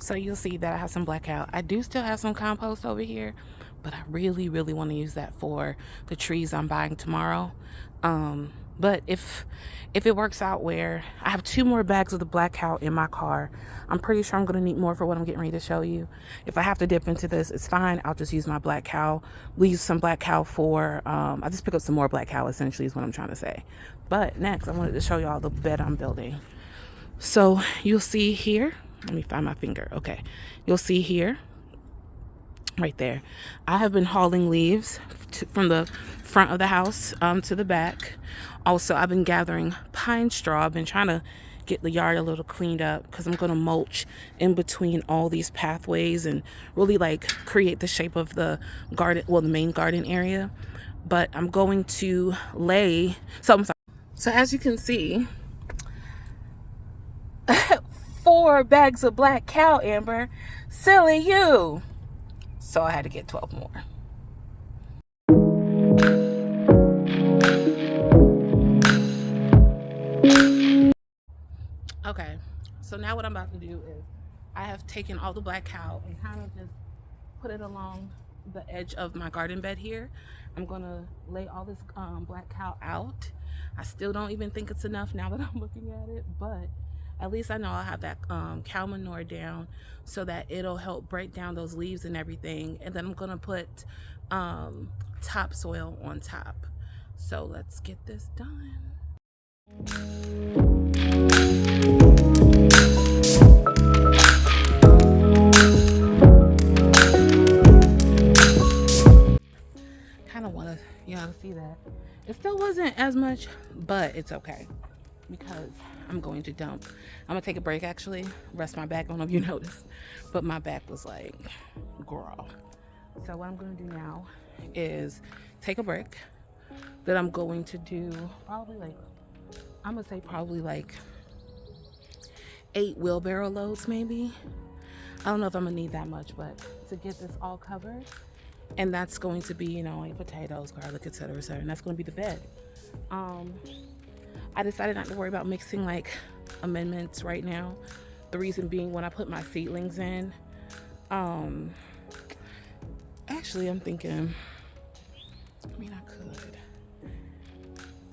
So you'll see that I have some blackout. I do still have some compost over here, but I really, really want to use that for the trees I'm buying tomorrow. But if it works out where I have 2 more bags of the black cow in my car, I'm pretty sure I'm going to need more for what I'm getting ready to show you. If I have to dip into this, it's fine. I'll just use my black cow. We use some black cow for, I just pick up some more black cow essentially is what I'm trying to say. But next, I wanted to show y'all the bed I'm building. So you'll see here, let me find my finger. Okay. You'll see here, right there, I have been hauling leaves from the front of the house to the back. Also, I've been gathering pine straw. I've been trying to get the yard a little cleaned up because I'm going to mulch in between all these pathways and really like create the shape of the garden, well, the main garden area. But I'm going to lay, so I'm sorry. So as you can see, 4 bags of black cow, Amber. Silly you. So I had to get 12 more. Okay, so now what I'm about to do is I have taken all the black cow and kind of just put it along the edge of my garden bed here. I'm gonna lay all this black cow out. I still don't even think it's enough now that I'm looking at it, but at least I know I'll have that cow manure down so that it'll help break down those leaves and everything. And then I'm gonna put topsoil on top. So let's get this done. Kind of want to, see that. It still wasn't as much, but it's okay because I'm going to dump. I'm gonna take a break actually, rest my back. I don't know if you noticed, but my back was like, girl. So what I'm gonna do now is take a break. That I'm going to do probably like 8 wheelbarrow loads maybe. I don't know if I'm gonna need that much, but to get this all covered. And that's going to be, like potatoes, garlic, etc., etc. And that's going to be the bed. I decided not to worry about mixing like amendments right now. The reason being, when I put my seedlings in, actually I'm thinking,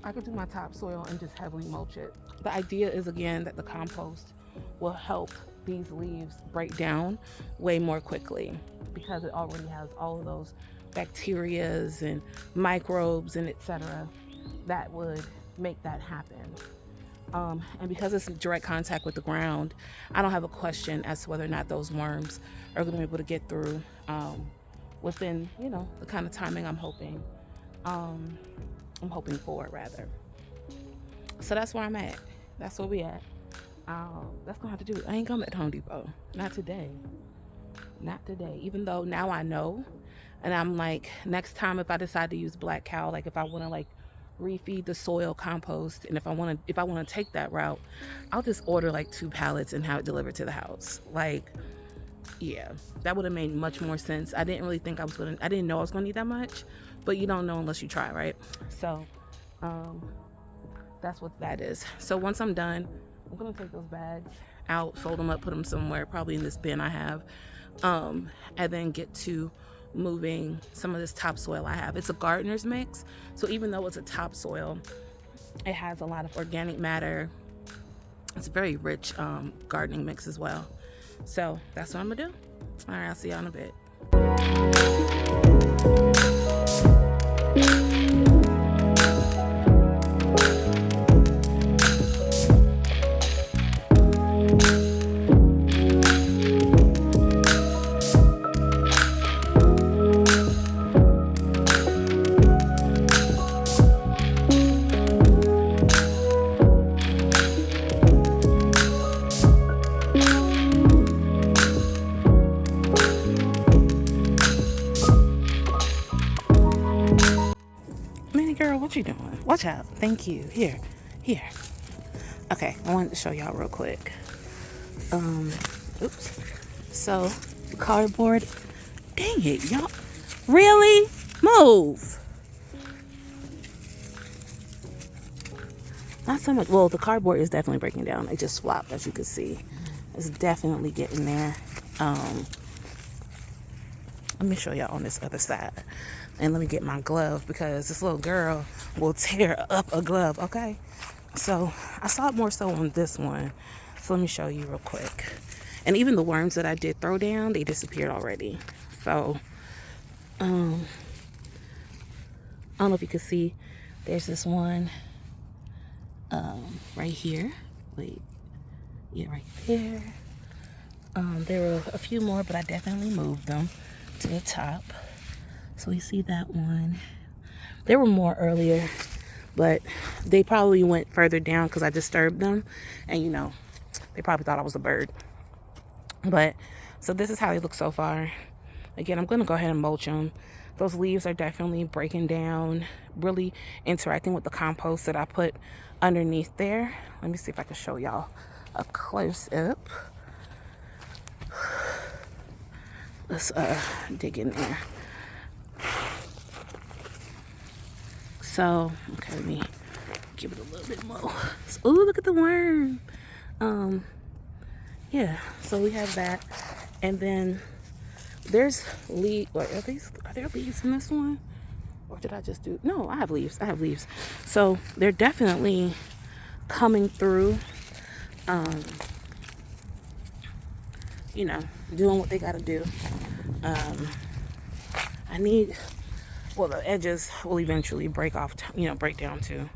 I could do my topsoil and just heavily mulch it. The idea is, again, that the compost will help these leaves break down way more quickly because it already has all of those bacterias and microbes and etc. that would make that happen. And because it's in direct contact with the ground, I don't have a question as to whether or not those worms are going to be able to get through within, the kind of timing I'm hoping for, rather. So that's where I'm at. That's where we at. That's gonna have to do. I ain't coming to Home Depot. Not today. Not today. Even though now I know, and I'm like, next time if I decide to use black cow, like if I want to like refeed the soil compost, and if I want to take that route, I'll just order like 2 pallets and have it delivered to the house. Like, yeah, that would have made much more sense. I didn't know I was gonna need that much, but you don't know unless you try, right? So, that's what that is. So once I'm done, I'm gonna take those bags out, fold them up, put them somewhere, probably in this bin I have, and then get to moving some of this topsoil I have. It's a gardener's mix, so even though it's a topsoil, it has a lot of organic matter. It's a very rich gardening mix as well. So that's what I'm gonna do. All right, I'll see y'all in a bit. What you doing? Watch out. Thank you. Here. Okay, I wanted to show y'all real quick. Oops. So, cardboard. Dang it, y'all. Really? Move. Not so much. Well, the cardboard is definitely breaking down. It just flopped, as you can see. It's definitely getting there. Let me show y'all on this other side. And let me get my glove because this little girl will tear up a glove, okay? So I saw it more so on this one. So let me show you real quick. And even the worms that I did throw down, they disappeared already. So, I don't know if you can see, there's this one right here. Wait, yeah, right there. There were a few more, but I definitely moved them to the top. So we see that one. There were more earlier, but they probably went further down because I disturbed them. And you know, they probably thought I was a bird. But, so this is how they look so far. Again, I'm going to go ahead and mulch them. Those leaves are definitely breaking down, really interacting with the compost that I put underneath there. Let me see if I can show y'all a close up. Let's dig in there. So, okay, let me give it a little bit more. Oh, look at the worm. Yeah, so we have that. And then there's leaves. Are there leaves in this one? Or did I just do? No, I have leaves. So they're definitely coming through. You know, doing what they got to do. The edges will eventually break off, break down too.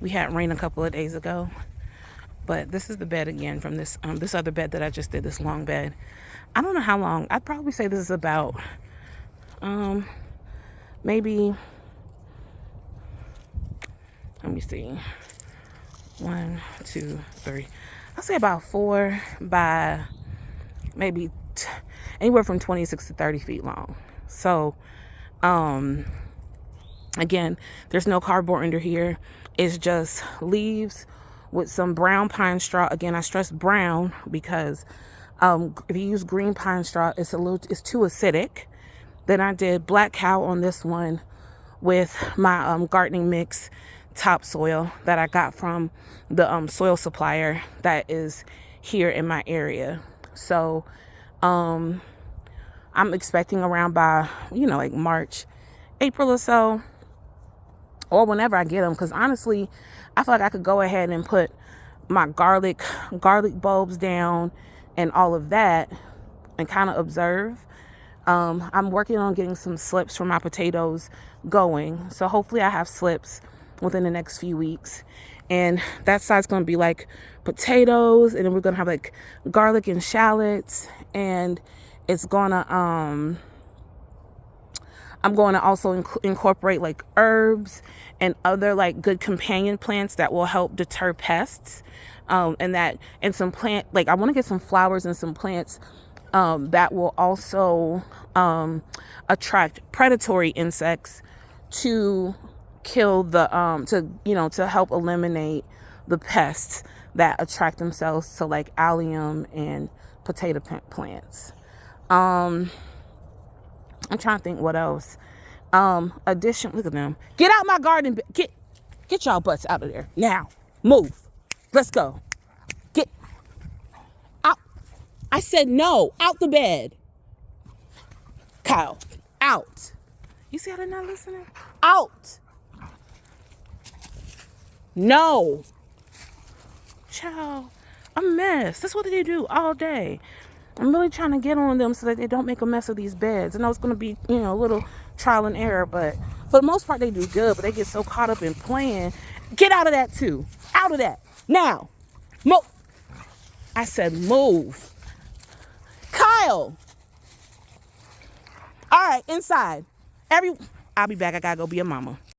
We had rain a couple of days ago, but this is the bed again from this other bed that I just did, this long bed. I don't know how long. I'd probably say this is about, maybe, let me see, 1, 2, 3. I'll say about 4 by maybe anywhere from 26 to 30 feet long. So, again, there's no cardboard under here. It's just leaves with some brown pine straw. Again, I stress brown because if you use green pine straw, it's too acidic. Then I did black cow on this one with my gardening mix topsoil that I got from the soil supplier that is here in my area. So I'm expecting around by, like March, April or so, or whenever I get them. Because honestly, I feel like I could go ahead and put my garlic bulbs down and all of that and kind of observe. I'm working on getting some slips for my potatoes going. So hopefully I have slips within the next few weeks. And that side's going to be like potatoes. And then we're going to have like garlic and shallots. And it's going to, I'm going to also incorporate like herbs and other like good companion plants that will help deter pests. And some plant, like I want to get some flowers and some plants that will also attract predatory insects to kill the to help eliminate the pests that attract themselves to like allium and potato plants. I'm trying to think what else. Look at them. Get out my garden. Get y'all butts out of there now. Move. Let's go. Get out. I said no. Out the bed. Kyle, out. You see how they're not listening? Out. No. Child, a mess. That's what they do all day. I'm really trying to get on them so that they don't make a mess of these beds. I know it's going to be, a little trial and error, but for the most part, they do good. But they get so caught up in playing. Get out of that too. Out of that. Now. Move. I said move. Kyle. All right, inside. I'll be back. I got to go be a mama.